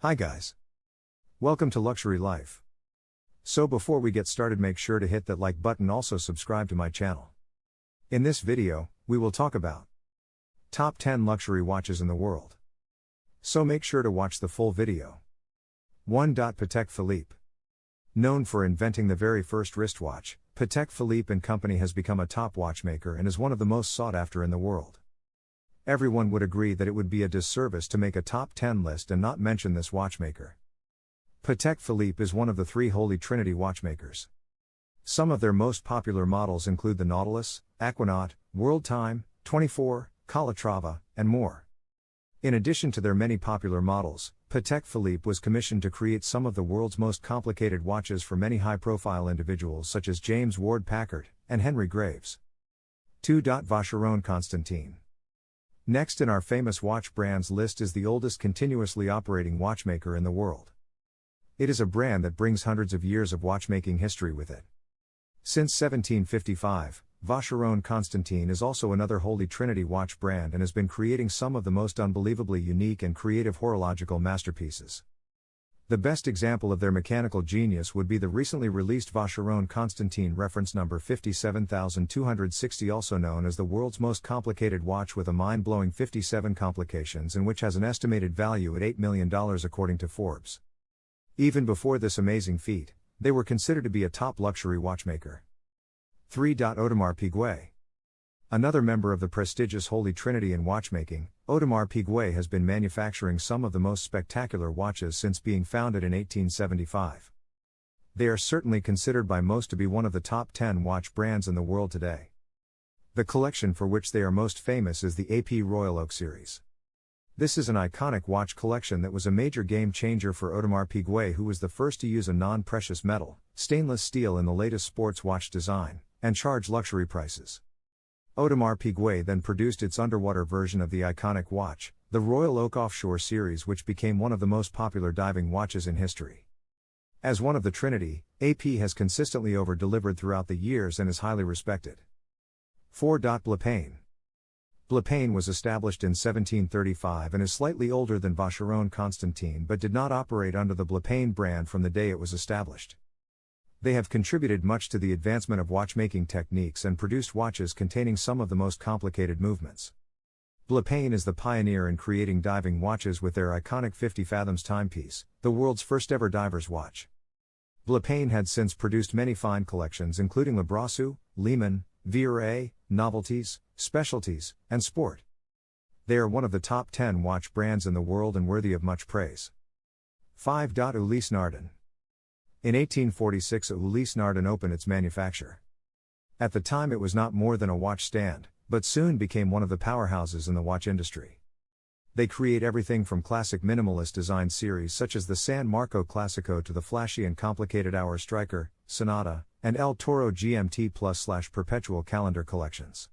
Hi guys. Welcome to Luxury Life. So before we get started, make sure to hit that like button, also subscribe to my channel. In this video, we will talk about top 10 luxury watches in the world. So make sure to watch the full video. 1. Patek Philippe. Known for inventing the very first wristwatch, Patek Philippe & Company has become a top watchmaker and is one of the most sought after in the world. Everyone would agree that it would be a disservice to make a top 10 list and not mention this watchmaker. Patek Philippe is one of the three Holy Trinity watchmakers. Some of their most popular models include the Nautilus, Aquanaut, World Time, 24, Calatrava, and more. In addition to their many popular models, Patek Philippe was commissioned to create some of the world's most complicated watches for many high-profile individuals such as James Ward Packard and Henry Graves. 2. Vacheron Constantin. Next in our famous watch brands list is the oldest continuously operating watchmaker in the world. It is a brand that brings hundreds of years of watchmaking history with it. Since 1755, Vacheron Constantin is also another Holy Trinity watch brand and has been creating some of the most unbelievably unique and creative horological masterpieces. The best example of their mechanical genius would be the recently released Vacheron Constantin reference number 57260, also known as the world's most complicated watch with a mind-blowing 57 complications, and which has an estimated value at $8 million according to Forbes. Even before this amazing feat, they were considered to be a top luxury watchmaker. 3. Audemars Piguet. Another member of the prestigious Holy Trinity in watchmaking, Audemars Piguet has been manufacturing some of the most spectacular watches since being founded in 1875. They are certainly considered by most to be one of the top 10 watch brands in the world today. The collection for which they are most famous is the AP Royal Oak series. This is an iconic watch collection that was a major game changer for Audemars Piguet, who was the first to use a non-precious metal, stainless steel in the latest sports watch design, and charge luxury prices. Audemars Piguet then produced its underwater version of the iconic watch, the Royal Oak Offshore series, which became one of the most popular diving watches in history. As one of the Trinity, AP has consistently over-delivered throughout the years and is highly respected. 4. Blancpain. Blancpain was established in 1735 and is slightly older than Vacheron Constantin, but did not operate under the Blancpain brand from the day it was established. They have contributed much to the advancement of watchmaking techniques and produced watches containing some of the most complicated movements. Blancpain is the pioneer in creating diving watches with their iconic 50 fathoms timepiece, the world's first ever diver's watch. Blancpain had since produced many fine collections including Le Brosseau, Lehman, Viore, Novelties, Specialties, and Sport. They are one of the top 10 watch brands in the world and worthy of much praise. 5. Ulysse Nardin. In 1846, Ulysse Nardin opened its manufacture. At the time it was not more than a watch stand, but soon became one of the powerhouses in the watch industry. They create everything from classic minimalist design series such as the San Marco Classico to the flashy and complicated Hour Striker, Sonata, and El Toro GMT Plus/Perpetual Calendar collections.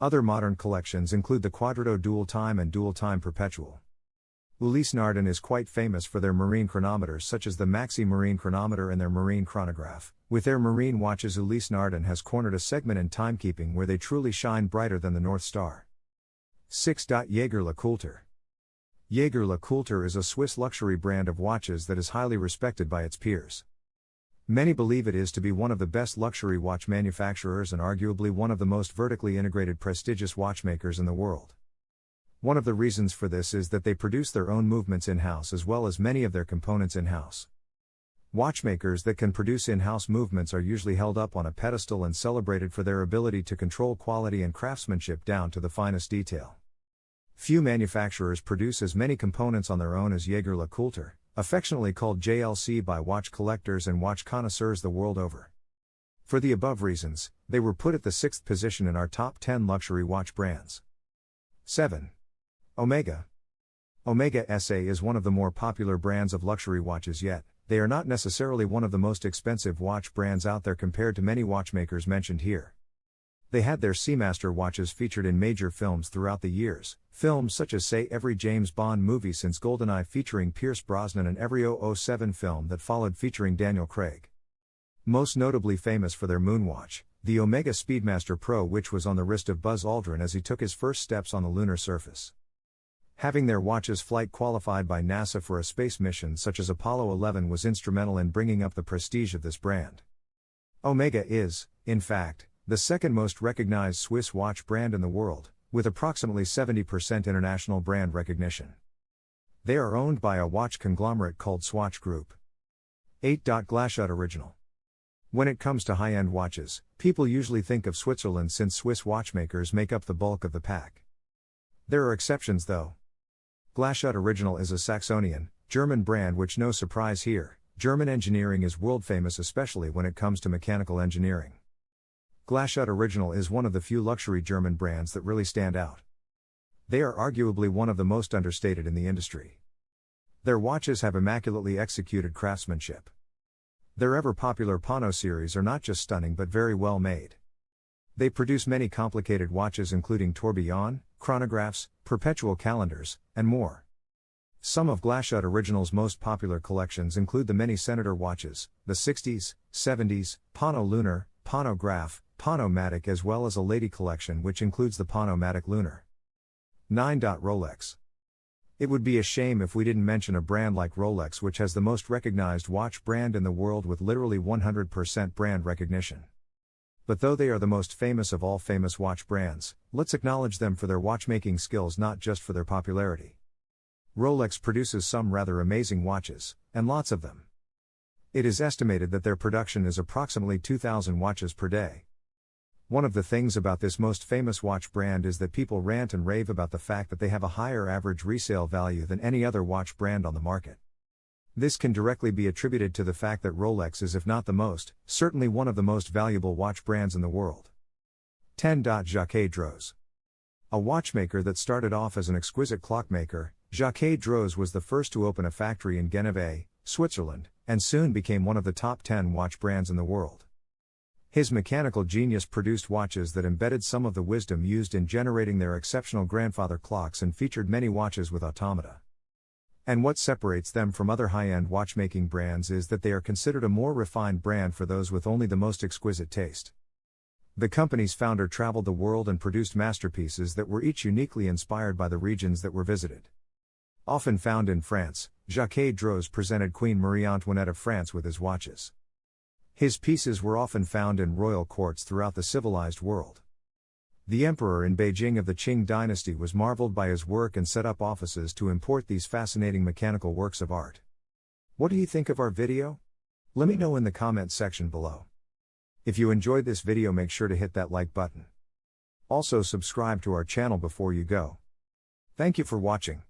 Other modern collections include the Quadrato Dual Time and Dual Time Perpetual. Ulysse Nardin is quite famous for their marine chronometers such as the Maxi Marine Chronometer and their Marine Chronograph. With their marine watches, Ulysse Nardin has cornered a segment in timekeeping where they truly shine brighter than the North Star. 6. Jaeger-LeCoultre. Jaeger-LeCoultre is a Swiss luxury brand of watches that is highly respected by its peers. Many believe it is to be one of the best luxury watch manufacturers and arguably one of the most vertically integrated prestigious watchmakers in the world. One of the reasons for this is that they produce their own movements in-house as well as many of their components in-house. Watchmakers that can produce in-house movements are usually held up on a pedestal and celebrated for their ability to control quality and craftsmanship down to the finest detail. Few manufacturers produce as many components on their own as Jaeger-LeCoultre, affectionately called JLC by watch collectors and watch connoisseurs the world over. For the above reasons, they were put at the 6th position in our top 10 luxury watch brands. 7. Omega. Omega SA is one of the more popular brands of luxury watches, yet they are not necessarily one of the most expensive watch brands out there compared to many watchmakers mentioned here. They had their Seamaster watches featured in major films throughout the years, films such as say every James Bond movie since GoldenEye featuring Pierce Brosnan and every 007 film that followed featuring Daniel Craig. Most notably famous for their moonwatch, the Omega Speedmaster Pro, which was on the wrist of Buzz Aldrin as he took his first steps on the lunar surface. Having their watches flight qualified by NASA for a space mission such as Apollo 11 was instrumental in bringing up the prestige of this brand. Omega is, in fact, the second most recognized Swiss watch brand in the world, with approximately 70% international brand recognition. They are owned by a watch conglomerate called Swatch Group. 8. Glashutte Original. When it comes to high-end watches, people usually think of Switzerland since Swiss watchmakers make up the bulk of the pack. There are exceptions though. Glashutte Original is a Saxonian, German brand which, no surprise here, German engineering is world famous especially when it comes to mechanical engineering. Glashutte Original is one of the few luxury German brands that really stand out. They are arguably one of the most understated in the industry. Their watches have immaculately executed craftsmanship. Their ever-popular Pano series are not just stunning but very well made. They produce many complicated watches including tourbillon, chronographs, perpetual calendars, and more. Some of Glashutte Original's most popular collections include the many Senator watches, the 60s, 70s, Pano Lunar, Pano Graph, Pano Matic, as well as a lady collection which includes the Pano Matic Lunar. 9. Rolex. It would be a shame if we didn't mention a brand like Rolex, which has the most recognized watch brand in the world with literally 100% brand recognition. But though they are the most famous of all famous watch brands, let's acknowledge them for their watchmaking skills, not just for their popularity. Rolex produces some rather amazing watches, and lots of them. It is estimated that their production is approximately 2,000 watches per day. One of the things about this most famous watch brand is that people rant and rave about the fact that they have a higher average resale value than any other watch brand on the market. This can directly be attributed to the fact that Rolex is, if not the most, certainly one of the most valuable watch brands in the world. 10. Jacques Droz. A watchmaker that started off as an exquisite clockmaker, Jacques Droz was the first to open a factory in Genève, Switzerland, and soon became one of the top 10 watch brands in the world. His mechanical genius produced watches that embedded some of the wisdom used in generating their exceptional grandfather clocks and featured many watches with automata. And what separates them from other high-end watchmaking brands is that they are considered a more refined brand for those with only the most exquisite taste. The company's founder traveled the world and produced masterpieces that were each uniquely inspired by the regions that were visited. Often found in France, Jacques Droz presented Queen Marie Antoinette of France with his watches. His pieces were often found in royal courts throughout the civilized world. The emperor in Beijing of the Qing dynasty was marveled by his work and set up offices to import these fascinating mechanical works of art. What do you think of our video? Let me know in the comments section below. If you enjoyed this video, make sure to hit that like button. Also subscribe to our channel before you go. Thank you for watching.